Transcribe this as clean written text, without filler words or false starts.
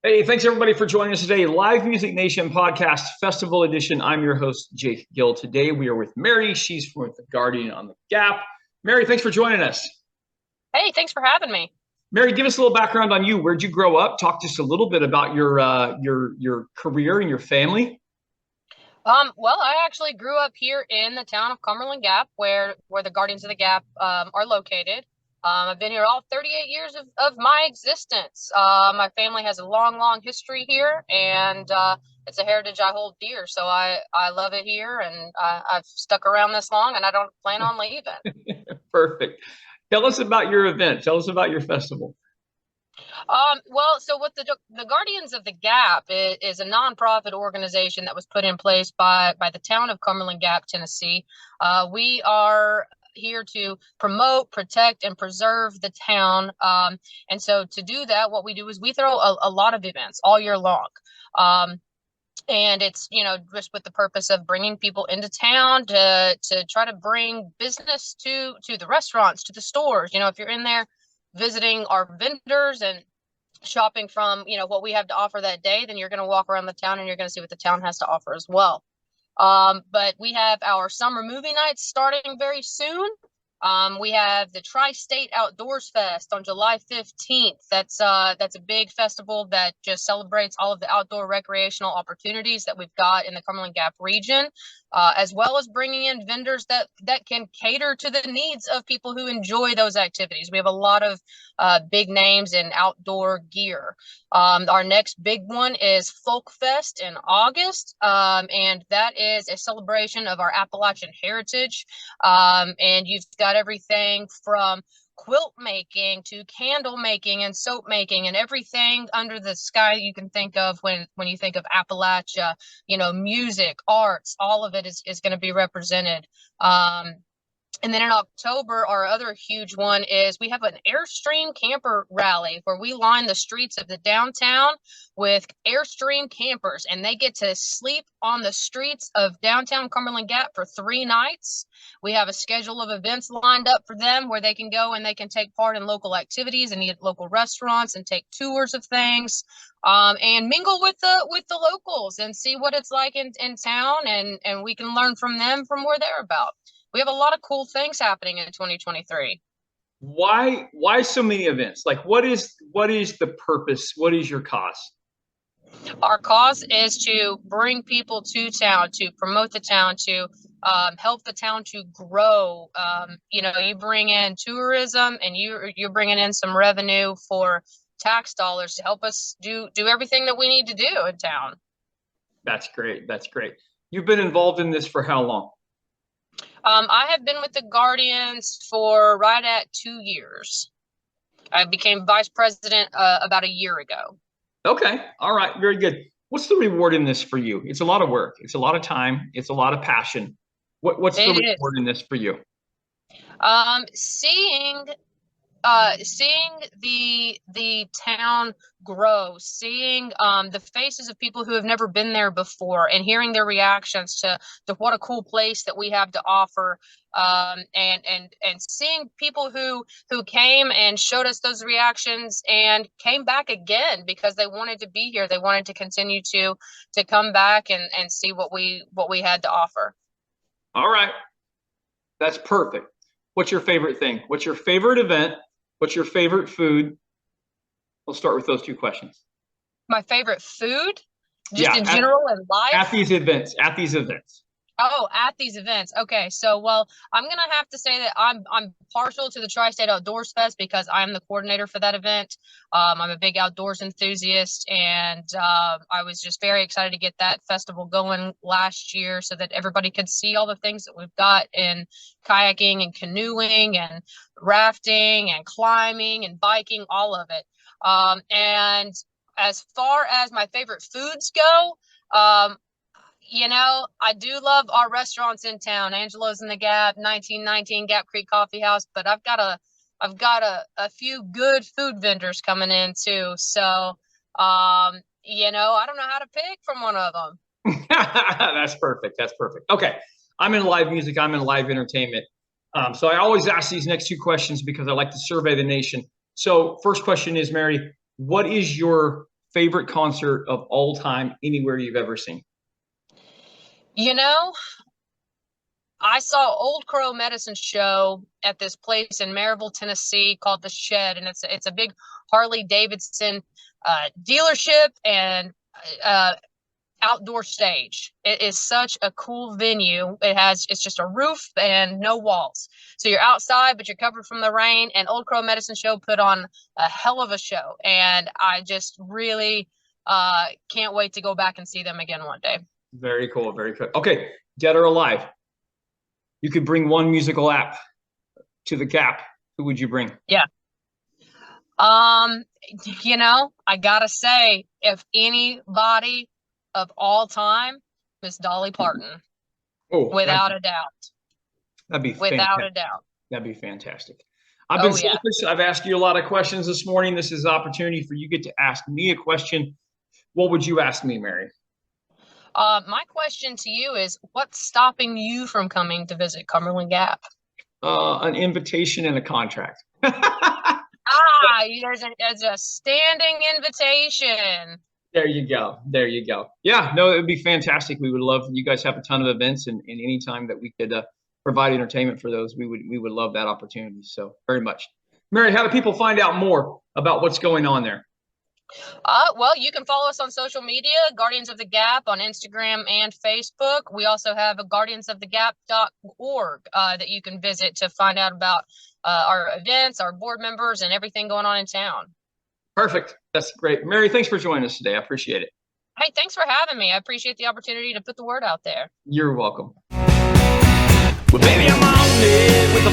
Hey, thanks everybody for joining us today. Live Music Nation Podcast Festival Edition. I'm your host, Jake Gill. Today we are with Mary. She's with The Guardian on the Gap. Mary, thanks for joining us. Hey, thanks for having me. Mary, give us a little background on you. Where'd you grow up? Talk to us a little bit about your career and your family. Well, I actually grew up here in the town of Cumberland Gap, where the Guardians of the Gap are located. I've been here all 38 years of my existence. My family has a long, long history here, and it's a heritage I hold dear. So I love it here, and I've stuck around this long, and I don't plan on leaving. Perfect. Tell us about your event. Tell us about your festival. Well, so what the Guardians of the Gap is a nonprofit organization that was put in place by the town of Cumberland Gap, Tennessee. We are here to promote, protect, and preserve the town. And so to do that, what we do is we throw a lot of events all year long. And it's, just with the purpose of bringing people into town to try to bring business to the restaurants, to the stores. If you're in there visiting our vendors and shopping from what we have to offer that day, then you're going to walk around the town and you're going to see what the town has to offer as well. But we have our summer movie nights starting very soon. We have the Tri-State Outdoors Fest on July 15th. That's a big festival that just celebrates all of the outdoor recreational opportunities that we've got in the Cumberland Gap region, as well as bringing in vendors that can cater to the needs of people who enjoy those activities. We have a lot of big names in outdoor gear. Our next big one is Folk Fest in August, and that is a celebration of our Appalachian heritage. And you've got everything from quilt making to candle making and soap making and everything under the sky you can think of when you think of Appalachia. Music, arts, all of it is going to be represented. And then in October, our other huge one is we have an Airstream camper rally where we line the streets of the downtown with Airstream campers, and they get to sleep on the streets of downtown Cumberland Gap for 3 nights. We have a schedule of events lined up for them where they can go and they can take part in local activities and eat at local restaurants and take tours of things, and mingle with the locals and see what it's like in town, and we can learn from them from where they're about. We have a lot of cool things happening in 2023. Why so many events? Like what is the purpose? What is your cause? Our cause is to bring people to town, to promote the town, to help the town to grow. You bring in tourism, and you're bringing in some revenue for tax dollars to help us do everything that we need to do in town. That's great. That's great. You've been involved in this for how long? I have been with the Guardians for right at 2 years. I became vice president about a year ago. Okay. All right. Very good. What's the reward in this for you? It's a lot of work. It's a lot of time. It's a lot of passion. What's the reward in this for you? Seeing the town grow, seeing the faces of people who have never been there before, and hearing their reactions to what a cool place that we have to offer, and seeing people who came and showed us those reactions and came back again because they wanted to be here. They wanted to continue to come back and see what we had to offer. All right, that's perfect. What's your favorite thing? What's your favorite event? What's your favorite food? We'll start with those 2 questions. My favorite food, just in general in life? At these events. Oh, at these events. Okay. So, well, I'm going to have to say that I'm partial to the Tri-State Outdoors Fest because I'm the coordinator for that event. I'm a big outdoors enthusiast, and I was just very excited to get that festival going last year so that everybody could see all the things that we've got in kayaking and canoeing and rafting and climbing and biking, all of it. And as far as my favorite foods go, I do love our restaurants in town, Angelo's in the Gap, 1919 Gap Creek Coffee House, but I've got a few good food vendors coming in too. So, I don't know how to pick from one of them. That's perfect. That's perfect. Okay. I'm in live music. I'm in live entertainment. So I always ask these next 2 questions because I like to survey the nation. So first question is, Mary, what is your favorite concert of all time, anywhere you've ever seen? You know, I saw Old Crow Medicine Show at this place in Maryville, Tennessee called The Shed, and it's a big Harley Davidson dealership and outdoor stage. It is such a cool venue. It's just a roof and no walls, so you're outside but you're covered from the rain. And Old Crow Medicine Show put on a hell of a show, and I just really can't wait to go back and see them again one day. Very cool, very cool. Okay, dead or alive, you could bring one musical app to the Gap. Who would you bring? Yeah. You know, I gotta say, if anybody of all time, Miss Dolly Parton. Oh, without a doubt. That'd be without fantastic. a doubt. That'd be fantastic. I've been selfish. I've asked you a lot of questions this morning. This is an opportunity for you to ask me a question. What would you ask me, Mary? My question to you is, what's stopping you from coming to visit Cumberland Gap? An invitation and a contract. There's a standing invitation. There you go. There you go. Yeah, no, it would be fantastic. We would love, you guys have a ton of events, and any time that we could provide entertainment for those, we would love that opportunity. So very much. Mary, how do people find out more about what's going on there? Well, you can follow us on social media, Guardians of the Gap on Instagram and Facebook. We also have a guardiansofthegap.org that you can visit to find out about our events, our board members, and everything going on in town. Perfect. That's great. Mary, thanks for joining us today. I appreciate it. Hey, thanks for having me. I appreciate the opportunity to put the word out there. You're welcome. Well, baby, I'm on it with the